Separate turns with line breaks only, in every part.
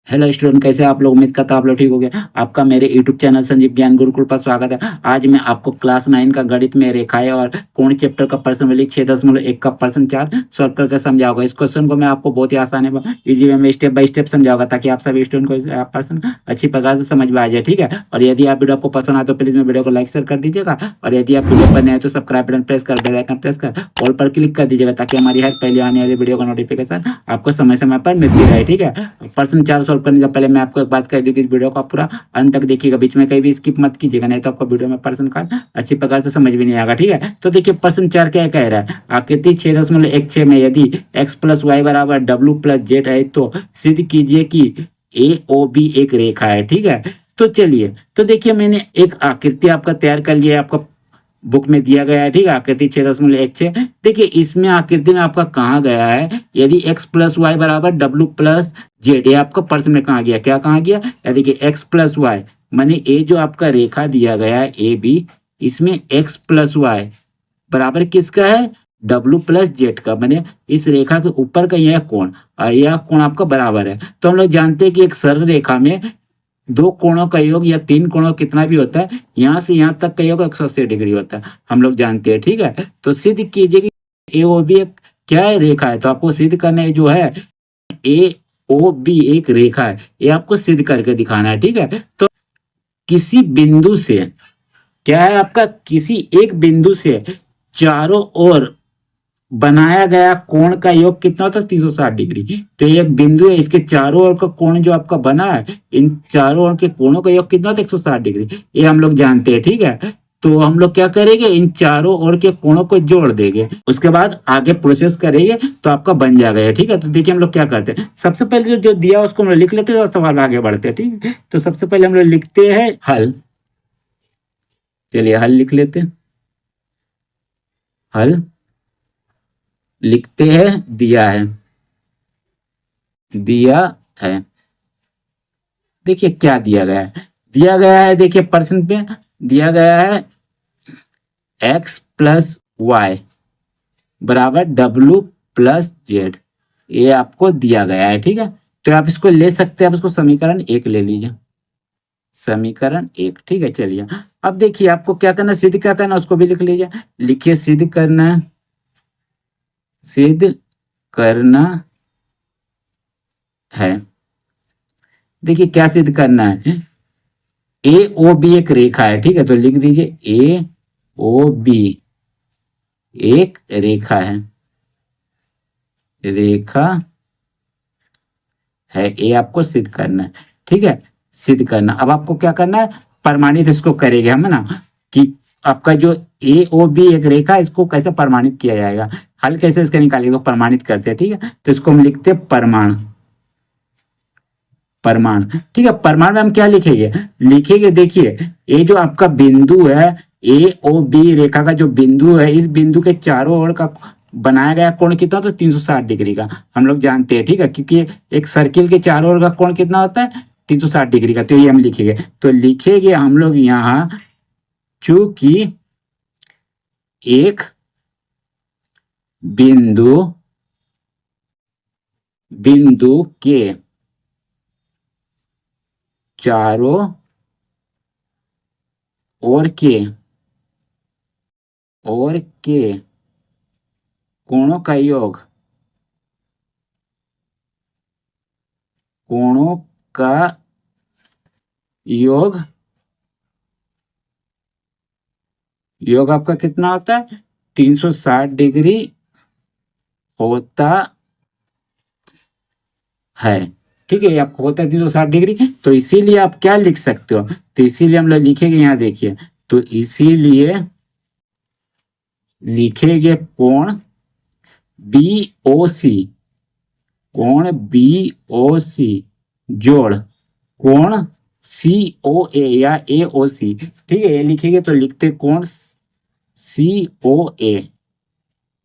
Hello student, कैसे आप लोग? उम्मीद करता आप लोग ठीक हो गए। आपका मेरे यूट्यूब चैनल संजीव ज्ञान गुरुकुल पर स्वागत है। आज मैं आपको क्लास 9 का गणित में रेखाएं और कोण चैप्टर का प्रश्न नंबर 6.1 का प्रश्न 4 सॉल्व करके समझाऊंगा। इस क्वेश्चन को मैं आपको बहुत ही आसान है इजी वे में स्टेप बाय स्टेप समझाऊंगा, ताकि आप सभी स्टूडेंट को प्रश्न अच्छी प्रकार से समझ में आ जाए। ठीक है, और यदि आप वीडियो आपको पसंद आए तो प्लीज मेरे वीडियो को लाइक शेयर कर दीजिएगा, और यदि आप वीडियो पर नए हैं तो सब्सक्राइब बटन प्रेस कर बेल आइकन प्रेस कर ऑल पर क्लिक कर दीजिएगा, ताकि हमारी हर पहले आने वाली वीडियो का नोटिफिकेशन आपको समय समय पर मिलती रहे। ठीक है, प्रश्न 4 सॉल्व करने से पहले मैं आपको एक बात कह दूं कि इस वीडियो को आप पूरा अंत तक देखिएगा, बीच में कहीं भी स्किप मत कीजिएगा, नहीं तो आपको वीडियो में प्रश्न का अच्छी प्रकार से समझ भी नहीं आएगा। ठीक है, तो देखिए प्रश्न 4 क्या कह रहा है। आकृति 6.16 में यदि x प्लस वाई बराबर डब्ल्यू प्लस जेड है तो सिद्ध कीजिए कि ए ओ बी एक रेखा है। ठीक है, तो चलिए, तो देखिए मैंने एक आकृति आपका तैयार कर लिया है, आपका बुक में दिया गया है। ठीक है, आकृति 6.16। देखिए इसमें आकृति में आपका कहा गया है यदि x प्लस वाई बराबर डब्ल्यू प्लस जेड, ये आपका प्रश्न में कहा गया, क्या कहा गया? यदि कि x प्लस वाई माने ये जो आपका रेखा दिया गया है ए बी, इसमें x प्लस वाई बराबर किसका है? डब्ल्यू प्लस जेड का, माने इस रेखा के ऊपर का यह कोण और यह कोण आपका बराबर है। तो हम लोग जानते हैं कि एक सरल रेखा में दो कोणों का योग या तीन कोणों कितना भी होता है, यहां से यहां तक का योग 180 डिग्री होता है, हम लोग जानते हैं। ठीक है, तो सिद्ध कीजिए कि ए ओ बी एक क्या है? रेखा है। तो आपको सिद्ध करने जो है ए ओ बी एक रेखा है, ये आपको सिद्ध करके दिखाना है। ठीक है, तो किसी बिंदु से क्या है आपका, किसी एक बिंदु से चारों ओर बनाया गया कोण का योग कितना होता है? 360 डिग्री। तो ये एक बिंदु है, इसके चारों ओर का कोण जो आपका बना है, इन चारों ओर के कोणों का योग कितना होता है? 160 डिग्री, ये हम लोग जानते हैं। ठीक है, तो हम लोग क्या करेंगे, इन चारों ओर के कोणों को जोड़ देंगे, उसके बाद आगे प्रोसेस करेंगे तो आपका बन जाएगा। ठीक है, तो देखिए हम लोग क्या करते हैं, सबसे पहले जो दिया उसको हम लोग लिख लेते हैं और सवाल आगे बढ़ते हैं। ठीक है, तो सबसे पहले हम लोग लिखते हैं हल। चलिए हल लिख लेते हैं। हल लिखते हैं, दिया है, दिया है। देखिए क्या दिया गया है, दिया गया है, देखिए प्रश्न पे दिया गया है x प्लस वाई बराबर डब्ल्यू प्लस जेड, ये आपको दिया गया है। ठीक है, तो आप इसको ले सकते हैं, आप इसको समीकरण 1 ले लीजिए, समीकरण 1। ठीक है, चलिए अब देखिए आपको क्या करना, सिद्ध क्या करना उसको भी लिख लीजिए। लिखिए सिद्ध करना, सिद्ध करना है। देखिए क्या सिद्ध करना है, ए ओ बी एक रेखा है। ठीक है, तो लिख दीजिए ए ओ बी एक रेखा है, रेखा है, ये आपको सिद्ध करना है। ठीक है, सिद्ध करना, अब आपको क्या करना है, प्रमाणित इसको करेंगे हम, है ना, कि आपका जो ए ओ बी एक रेखा है, इसको कैसे प्रमाणित किया जाएगा, हल कैसे इसका निकालेगा, प्रमाणित करते हैं। ठीक है, तो इसको हम लिखते हैं प्रमाण, प्रमाण। ठीक है, प्रमाण में हम क्या लिखेंगे, लिखेंगे देखिए ये जो आपका बिंदु है ए ओ बी रेखा का जो बिंदु है, इस बिंदु के चारों ओर का बनाया गया कोण कितना, तो 360 डिग्री का हम लोग जानते हैं। ठीक है, क्योंकि एक सर्किल के चारों ओर का कोण कितना होता है? 360 डिग्री का, तो ये हम लिखेंगे, तो लिखेंगे हम लोग यहाँ चूंकि एक बिंदु बिंदु के चारों ओर के कोणों का योग, कोणों का योग योग आपका कितना होता है? 360 डिग्री होता है। ठीक है, आपको होता है 360 डिग्री, तो इसीलिए आप क्या लिख सकते हो, तो इसीलिए हम लोग लिखेंगे यहाँ देखिए, तो इसीलिए लिखेंगे कोण बी ओ सी, कोण बी ओ सी जोड़ कोण सी ओ ए या ए ओ सी। ठीक है, ये लिखेंगे तो लिखते कोण सी ओ ए।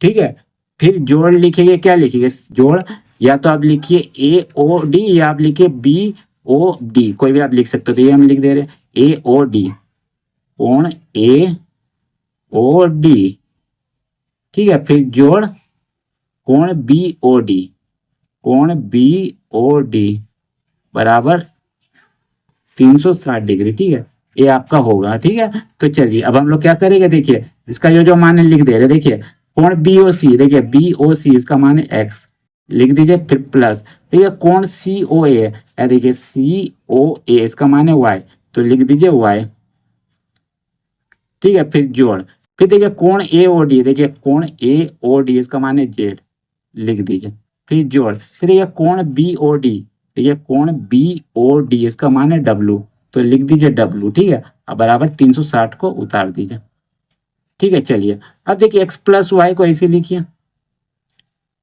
ठीक है, फिर जोड़ लिखेंगे, क्या लिखेंगे जोड़, या तो आप लिखिए ए ओ डी या आप लिखिए बी ओ डी, कोई भी आप लिख सकते हो, तो ये हम लिख दे रहे हैं ए ओ डी, कोण ए ओ डी। ठीक है, फिर जोड़ कोण बी ओ डी, कोण बी ओ डी, बराबर 360 डिग्री। ठीक है, ये आपका होगा। ठीक है, तो चलिए अब हम लोग क्या करेंगे, देखिए इसका जो जो मान है लिख दे रहे, देखिए कोण BOC, देखिए BOC इसका मान है x, लिख दीजिए, फिर प्लस देखिए कोण COA है, देखिए COA इसका मान है y, तो लिख दीजिए y। ठीक है, फिर जोड़, फिर देखिए कोण AOD, देखिए कोण AOD इसका मान है z, लिख दीजिए, फिर जोड़, फिर देखिए कोण BOD, देखिए कोण BOD इसका मान है w, तो लिख दीजिए w। ठीक है, अब बराबर 360 को उतार दीजिए। ठीक है, चलिए अब देखिए x प्लस वाई को ऐसे लिखिए।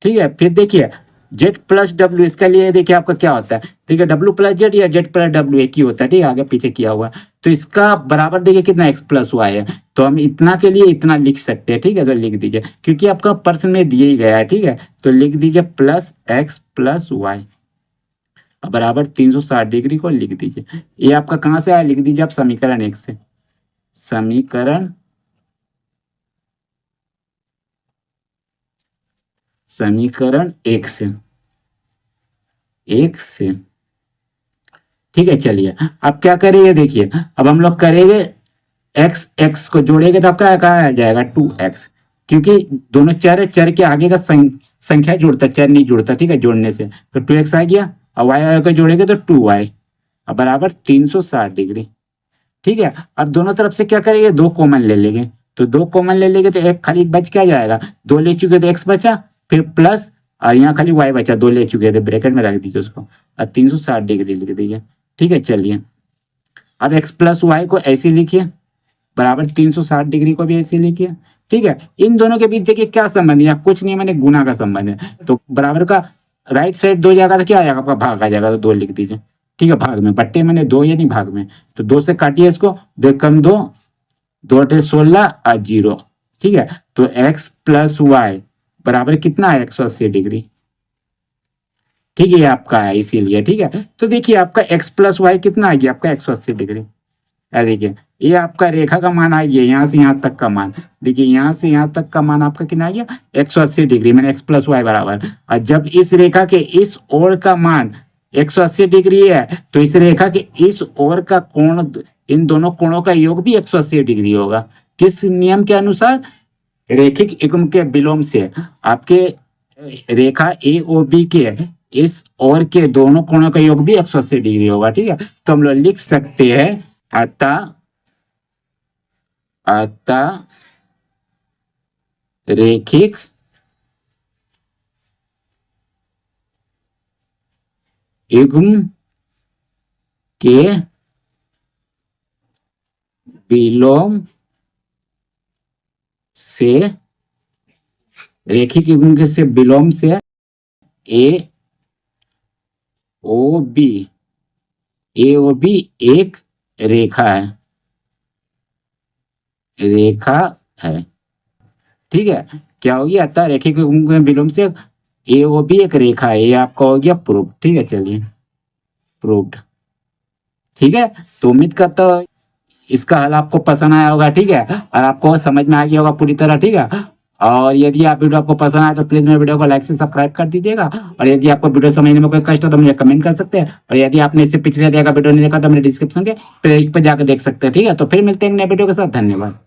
ठीक है, फिर देखिए जेड प्लस डब्ल्यू, इसके लिए देखिए आपका क्या होता है, देखिए डब्ल्यू प्लस जेड या जेड प्लस डब्ल्यू एक ही होता है। ठीक है, आगे पीछे किया हुआ, तो इसका बराबर देखिए कितना एक्स प्लस वाई है, तो हम इतना के लिए इतना लिख सकते हैं। ठीक है, तो लिख दीजिए, क्योंकि आपका प्रश्न में दिए ही गया है। ठीक है, तो लिख दीजिए प्लस एक्स प्लस वाई बराबर 360 डिग्री को लिख दीजिए। ये आपका कहाँ से आया, लिख दीजिए आप समीकरण 1 से, समीकरण 1 से, 1 से। ठीक है, चलिए अब क्या करेंगे, देखिए अब हम लोग करेंगे एक्स एक्स को जोड़ेंगे तो आपका कहाँ आ जाएगा 2x, क्योंकि दोनों चर है, चर के आगे का संख्या जुड़ता, चर नहीं जुड़ता। ठीक है, जोड़ने से तो 2x आ गया, और y को जोड़ेंगे तो 2y अब बराबर 360 डिग्री। ठीक है, अब दोनों तरफ से क्या करेंगे, दो कॉमन ले लेंगे, तो दो कॉमन ले लेंगे तो एक खाली बच क्या जाएगा, दो ले चुके तो x बचा, फिर प्लस और यहाँ खाली y बचा, दो ले चुके थे, ब्रैकेट में रख दीजिए उसको, और 360 डिग्री लिख दीजिए। ठीक है, चलिए अब x प्लस वाई को ऐसे लिखिए, बराबर 360 डिग्री को भी ऐसे लिखिए। ठीक है, इन दोनों के बीच देखिए क्या संबंध है, कुछ नहीं, मैंने गुना का संबंध है, तो बराबर का राइट साइड दो जाएगा तो क्या आ जाएगा आपका भाग आ जाएगा, तो दो लिख दीजिए। ठीक है, भाग में बट्टे मैंने दो, ये नहीं भाग में, तो दो से काटिए इसको, दो कम दो, दो अठे 16 और 0। ठीक है, तो x प्लस वाई बराबर कितना है 180 डिग्री। ठीक है, ये आपका है इसीलिए। ठीक है, तो देखिए आपका x प्लस वाई कितना आ गया आपका 180 डिग्री। देखिए ये आपका रेखा का मान आ गया, यहाँ से यहाँ तक का मान, देखिए यहाँ से यहाँ तक का मान आपका कितना आ गया 180 डिग्री, मैंने x प्लस वाई बराबर, और जब इस रेखा के इस ओर का मान 180 डिग्री है, तो इस रेखा के इस ओर का कोण, इन दोनों कोणों का योग भी 180 डिग्री होगा। किस नियम के अनुसार, रैखिक युग्म के विलोम से। आपके रेखा ए ओ बी के इस ओर के दोनों कोणों का योग भी 180 डिग्री होगा। ठीक है, तो हम लोग लिख सकते हैं अतः रैखिक युग्म के विलोम से, रैखिक युग्म के से विलोम से ए ओ बी एक रेखा है। ठीक है, क्या हो गया, अतः रैखिक युग्म के विलोम से ए ओ बी एक रेखा है, ये आपका हो गया प्रूफ। ठीक है, चलिए प्रूव्ड। ठीक है, तो उम्मीद करता हूँ इसका हल आपको पसंद आया होगा। ठीक है, और आपको समझ में आ गया होगा पूरी तरह। ठीक है, और यदि आप वीडियो आपको पसंद आए तो प्लीज मेरे वीडियो को लाइक से सब्सक्राइब कर दीजिएगा, और यदि आपको वीडियो समझने में कोई कष्ट हो तो मुझे कमेंट कर सकते हैं, और यदि आपने इससे पिछले देखा वीडियो नहीं देखा तो मेरे डिस्क्रिप्शन के प्लेलिस्ट पर जाकर देख सकते हैं। ठीक है, तो फिर मिलते हैं नए वीडियो के साथ, धन्यवाद।